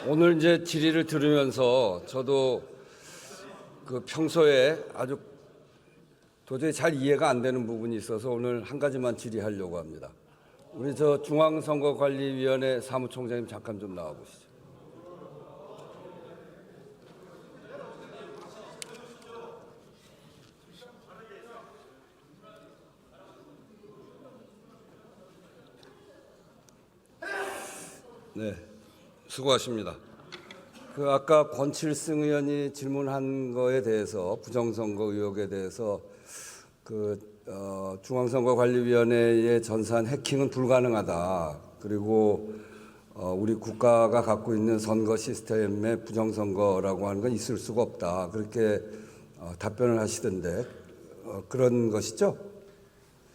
오늘 이제 질의를 들으면서 저도 평소에 아주 도저히 잘 이해가 안 되는 부분이 있어서 오늘 한 가지만 질의하려고 합니다. 우리 중앙선거관리위원회 사무총장님 잠깐 좀 나와 보시죠. 네, 수고하십니다. 아까 권칠승 의원이 질문한 거에 대해서 부정선거 의혹에 대해서 중앙선거관리위원회의 전산 해킹은 불가능하다. 그리고 우리 국가가 갖고 있는 선거 시스템의 부정선거라고 하는 건 있을 수가 없다. 그렇게 답변을 하시던데 그런 것이죠?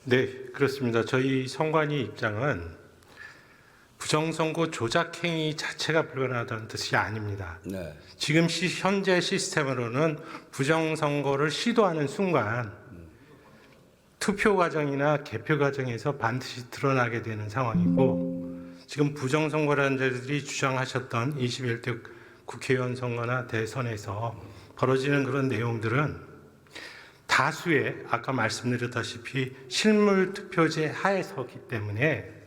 네, 그렇습니다. 저희 선관위 입장은 부정선거 조작 행위 자체가 불가능하다는 뜻이 아닙니다. 네. 지금 현재 시스템으로는 부정선거를 시도하는 순간 투표 과정이나 개표 과정에서 반드시 드러나게 되는 상황이고, 지금 부정선거라는 자들이 주장하셨던 21대 국회의원 선거나 대선에서 벌어지는 그런 내용들은 다수의 아까 말씀드렸다시피 실물 투표제 하에서기 때문에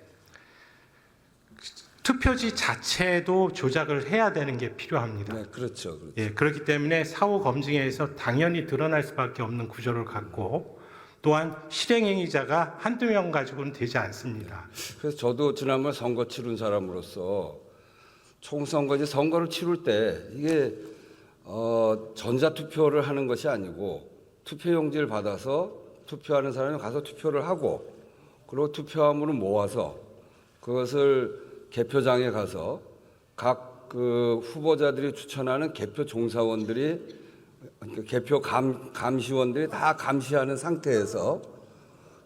투표지 자체도 조작을 해야 되는 게 필요합니다. 네, 그렇죠. 예, 그렇기 때문에 사후 검증에서 당연히 드러날 수밖에 없는 구조를 갖고, 또한 실행행위자가 한두 명 가지고는 되지 않습니다. 그래서 저도 지난번 선거 치른 사람으로서 총선거 선거를 치를 때 이게 전자투표를 하는 것이 아니고 투표용지를 받아서 투표하는 사람이 가서 투표를 하고, 그리고 투표함으로 모아서 그것을 개표장에 가서 각 후보자들이 추천하는 개표 종사원들이, 개표 감시원들이 다 감시하는 상태에서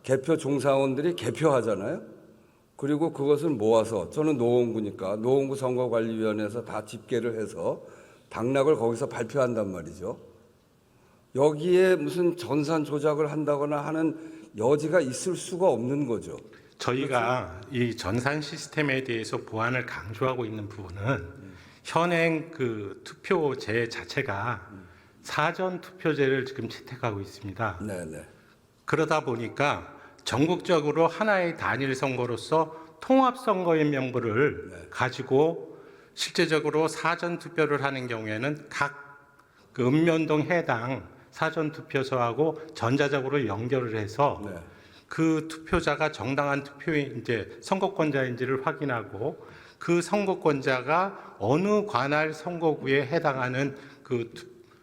개표 종사원들이 개표하잖아요. 그리고 그것을 모아서, 저는 노원구니까 노원구 선거관리위원회에서 다 집계를 해서 당락을 거기서 발표한단 말이죠. 여기에 무슨 전산 조작을 한다거나 하는 여지가 있을 수가 없는 거죠. 저희가 이 전산 시스템에 대해서 보완을 강조하고 있는 부분은 현행 투표제 자체가 사전 투표제를 지금 채택하고 있습니다. 네네. 그러다 보니까 전국적으로 하나의 단일 선거로서 통합 선거인 명부를 가지고 실제적으로 사전 투표를 하는 경우에는 각 읍면동 해당 사전 투표소하고 전자적으로 연결을 해서 그 투표자가 정당한 선거권자인지를 확인하고, 그 선거권자가 어느 관할 선거구에 해당하는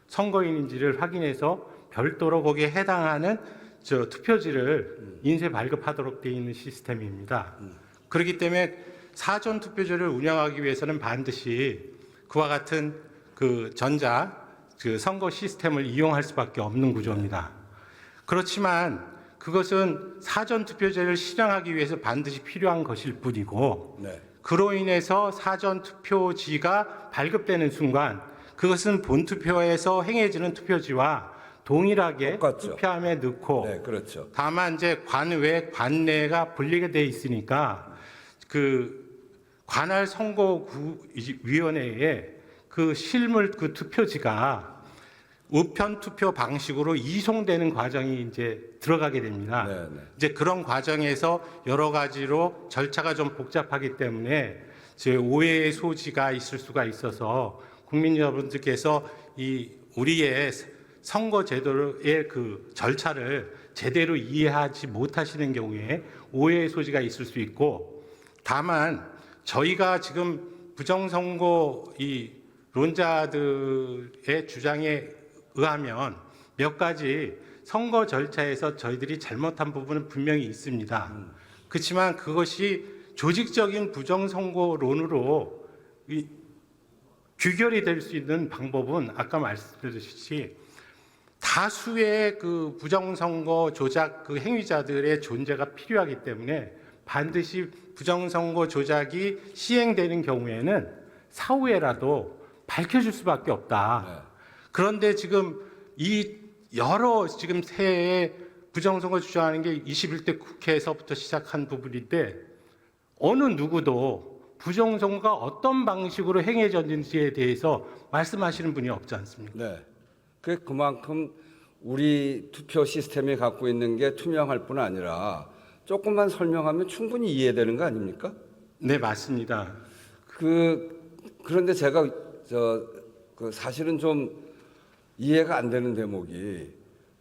선거인인지를 확인해서 별도로 거기에 해당하는 투표지를 인쇄 발급하도록 되어 있는 시스템입니다. 그렇기 때문에 사전 투표제를 운영하기 위해서는 반드시 그와 같은 선거 시스템을 이용할 수밖에 없는 구조입니다. 그렇지만 그것은 사전 투표제를 실행하기 위해서 반드시 필요한 것일 뿐이고, 그로 인해서 사전 투표지가 발급되는 순간 그것은 본 투표에서 행해지는 투표지와 동일하게 똑같죠. 투표함에 넣고, 네, 그렇죠. 다만 이제 관외, 관내가 분리가 돼 있으니까 관할 선거구위원회에 실물 투표지가 우편 투표 방식으로 이송되는 과정이 이제 들어가게 됩니다. 이제 그런 과정에서 여러 가지로 절차가 좀 복잡하기 때문에 오해의 소지가 있을 수가 있어서 국민 여러분들께서 우리의 선거 제도의 절차를 제대로 이해하지 못하시는 경우에 오해의 소지가 있을 수 있고, 다만 저희가 지금 부정선거 론자들의 주장에 의하면 몇 가지 선거 절차에서 저희들이 잘못한 부분은 분명히 있습니다. 그렇지만 그것이 조직적인 부정선거론으로 규결이 될 수 있는 방법은 아까 말씀드렸듯이 다수의 부정선거 조작 행위자들의 존재가 필요하기 때문에 반드시 부정선거 조작이 시행되는 경우에는 사후에라도 밝혀질 수밖에 없다. 그런데 지금 새해 부정선거 주장하는 게 21대 국회에서부터 시작한 부분인데, 어느 누구도 부정선거가 어떤 방식으로 행해졌는지에 대해서 말씀하시는 분이 없지 않습니까? 네. 그만큼 우리 투표 시스템이 갖고 있는 게 투명할 뿐 아니라 조금만 설명하면 충분히 이해되는 거 아닙니까? 네, 맞습니다. 그런데 제가 사실은 좀 이해가 안 되는 대목이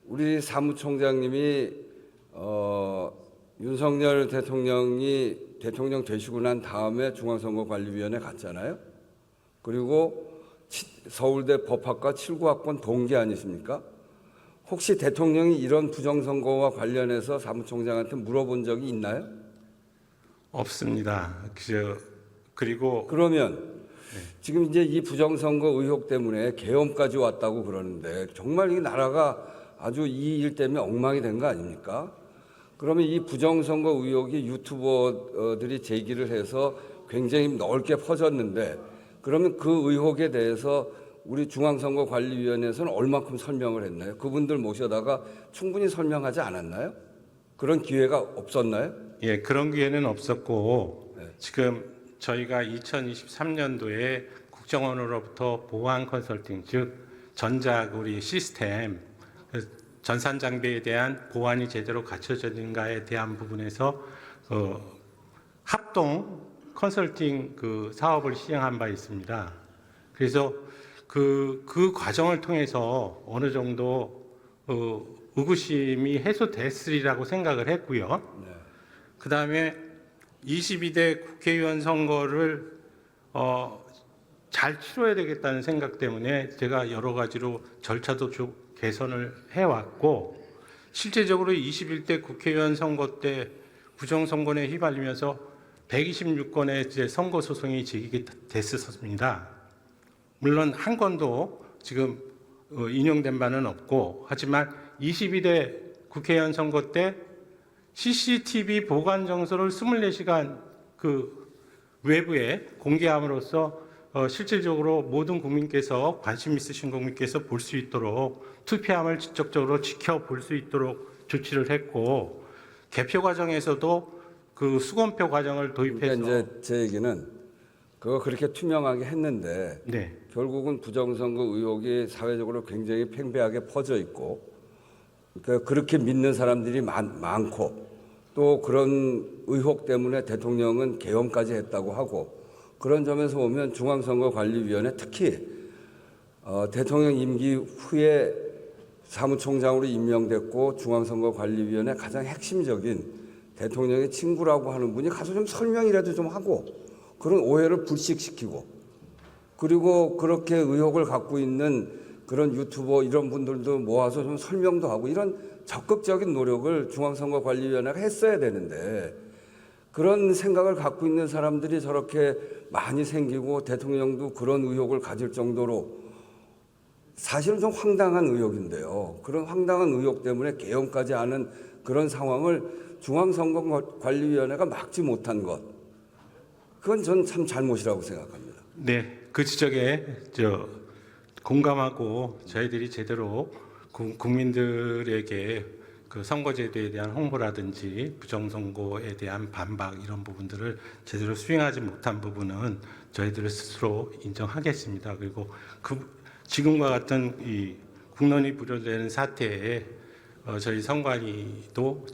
우리 사무총장님이 윤석열 대통령이 대통령 되시고 난 다음에 중앙선거관리위원회 갔잖아요. 그리고 서울대 법학과 7구학번 동기 아니십니까? 혹시 대통령이 이런 부정선거와 관련해서 사무총장한테 물어본 적이 있나요? 없습니다. 그리고 그러면 지금 이제 이 부정선거 의혹 때문에 계엄까지 왔다고 그러는데 정말 이 나라가 아주 이 일 때문에 엉망이 된 거 아닙니까? 그러면 이 부정선거 의혹이 유튜버들이 제기를 해서 굉장히 넓게 퍼졌는데 그러면 그 의혹에 대해서 우리 중앙선거관리위원회에서는 얼마큼 설명을 했나요? 그분들 모셔다가 충분히 설명하지 않았나요? 그런 기회가 없었나요? 예, 그런 기회는 없었고 네. 지금 저희가 2023년도에 국정원으로부터 보안 컨설팅, 즉 전작 우리 시스템 전산 장비에 대한 보안이 제대로 갖춰졌는가에 대한 부분에서 합동 컨설팅 사업을 시행한 바 있습니다. 그래서 그 과정을 통해서 어느 정도 의구심이 해소됐으리라고 생각을 했고요. 네. 그 다음에 22대 국회의원 선거를 잘 치러야 되겠다는 생각 때문에 제가 여러 가지로 절차도 좀 개선을 해왔고 실제적으로 21대 국회의원 선거 때 부정선거에 휘말리면서 126건의 이제 선거 소송이 제기가 됐었습니다. 물론 한 건도 지금 인용된 바는 없고 하지만 22대 국회의원 선거 때 CCTV 보관 정서를 24시간 외부에 공개함으로써 실질적으로 모든 국민께서 관심 있으신 국민께서 볼 수 있도록 투표함을 직접적으로 지켜볼 수 있도록 조치를 했고 개표 과정에서도 수검표 과정을 도입해서 그러니까 이제 제 얘기는 그거 그렇게 투명하게 했는데 네. 결국은 부정선거 의혹이 사회적으로 굉장히 팽배하게 퍼져 있고 그러니까 그렇게 믿는 사람들이 많고 또 그런 의혹 때문에 대통령은 계엄까지 했다고 하고 그런 점에서 보면 중앙선거관리위원회 특히 대통령 임기 후에 사무총장으로 임명됐고 중앙선거관리위원회 가장 핵심적인 대통령의 친구라고 하는 분이 가서 좀 설명이라도 좀 하고 그런 오해를 불식시키고 그리고 그렇게 의혹을 갖고 있는 그런 유튜버 이런 분들도 모아서 좀 설명도 하고 이런 적극적인 노력을 중앙선거관리위원회가 했어야 되는데 그런 생각을 갖고 있는 사람들이 저렇게 많이 생기고 대통령도 그런 의혹을 가질 정도로 사실은 좀 황당한 의혹인데요. 그런 황당한 의혹 때문에 계엄까지 하는 그런 상황을 중앙선거관리위원회가 막지 못한 것. 그건 저는 참 잘못이라고 생각합니다. 네, 그 지적에 공감하고 저희들이 제대로 국민들에게 선거제도에 대한 홍보라든지 부정선거에 대한 반박 이런 부분들을 제대로 수행하지 못한 부분은 저희들 스스로 인정하겠습니다. 그리고 지금과 같은 이 국론이 부려되는 사태에 저희 선관위도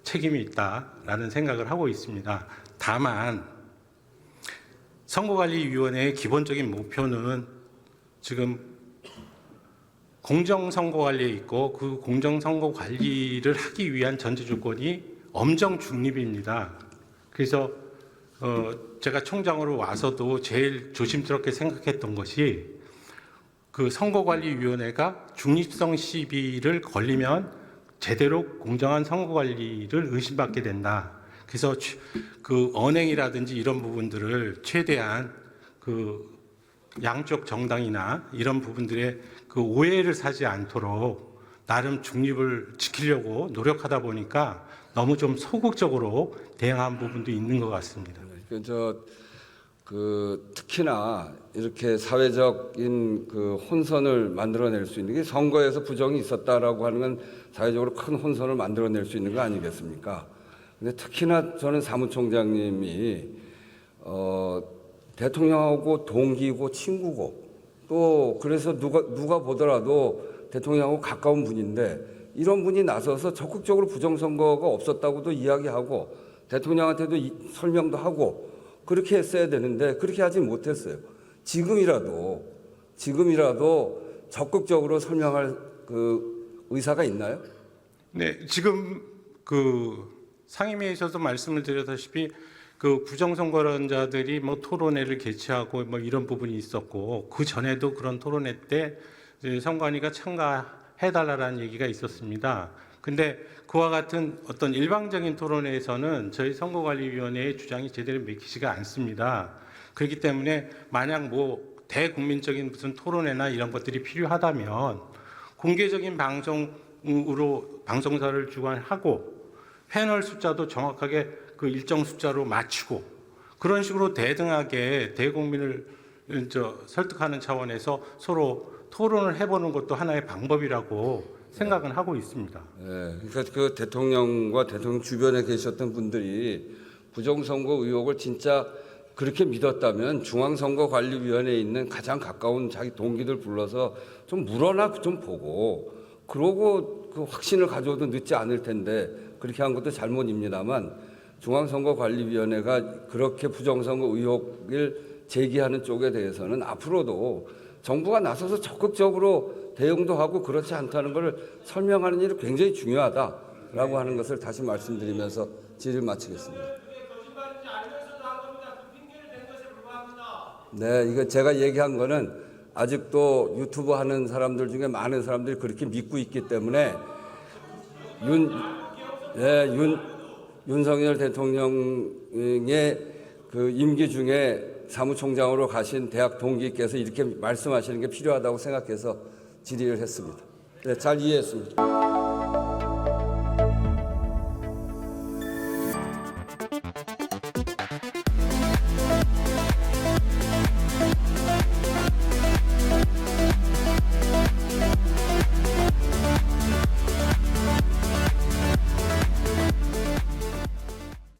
책임이 있다라는 생각을 하고 있습니다. 다만 선거관리위원회의 기본적인 목표는 지금 공정선거관리에 있고 그 공정선거관리를 하기 위한 전제 조건이 엄정 중립입니다. 그래서 제가 총장으로 와서도 제일 조심스럽게 생각했던 것이 선거관리위원회가 중립성 시비를 걸리면 제대로 공정한 선거관리를 의심받게 된다. 그래서 언행이라든지 이런 부분들을 최대한 양쪽 정당이나 이런 부분들의 오해를 사지 않도록 나름 중립을 지키려고 노력하다 보니까 너무 좀 소극적으로 대응한 부분도 있는 것 같습니다. 특히나 이렇게 사회적인 혼선을 만들어낼 수 있는 게 선거에서 부정이 있었다라고 하는 건 사회적으로 큰 혼선을 만들어낼 수 있는 거 아니겠습니까? 근데 특히나 저는 사무총장님이 대통령하고 동기고 친구고 또 그래서 누가 보더라도 대통령하고 가까운 분인데 이런 분이 나서서 적극적으로 부정선거가 없었다고도 이야기하고 대통령한테도 설명도 하고 그렇게 했어야 되는데 그렇게 하지 못했어요. 지금이라도 적극적으로 설명할 그 의사가 있나요? 네, 지금 그 상임위에서도 말씀을 드렸다시피 그 부정선거론자들이 뭐 토론회를 개최하고 뭐 이런 부분이 있었고 그 전에도 그런 토론회 때 이제 선관위가 참가해달라는 얘기가 있었습니다. 근데 그와 같은 어떤 일방적인 토론회에서는 저희 선거관리위원회의 주장이 제대로 맥히지가 않습니다. 그렇기 때문에 만약 뭐 대국민적인 무슨 토론회나 이런 것들이 필요하다면 공개적인 방송으로 방송사를 주관하고 패널 숫자도 정확하게 그 일정 숫자로 맞추고 그런 식으로 대등하게 대국민을 설득하는 차원에서 서로 토론을 해보는 것도 하나의 방법이라고 생각은 하고 있습니다. 네, 그러니까 그 대통령과 대통령 주변에 계셨던 분들이 부정선거 의혹을 진짜 그렇게 믿었다면 중앙선거관리위원회에 있는 가장 가까운 자기 동기들 불러서 좀 물어나 좀 보고 그러고 그 확신을 가져도 늦지 않을 텐데 그렇게 한 것도 잘못입니다만 중앙선거관리위원회가 그렇게 부정선거 의혹을 제기하는 쪽에 대해서는 앞으로도 정부가 나서서 적극적으로 대응도 하고 그렇지 않다는 것을 설명하는 일이 굉장히 중요하다라고 하는 것을 다시 말씀드리면서 질의를 마치겠습니다. 네, 이거 제가 얘기한 거는 아직도 유튜브 하는 사람들 중에 많은 사람들이 그렇게 믿고 있기 때문에 윤석열 대통령의 그 임기 중에 사무총장으로 가신 대학 동기께서 이렇게 말씀하시는 게 필요하다고 생각해서 질의를 했습니다. 네, 잘 이해했습니다.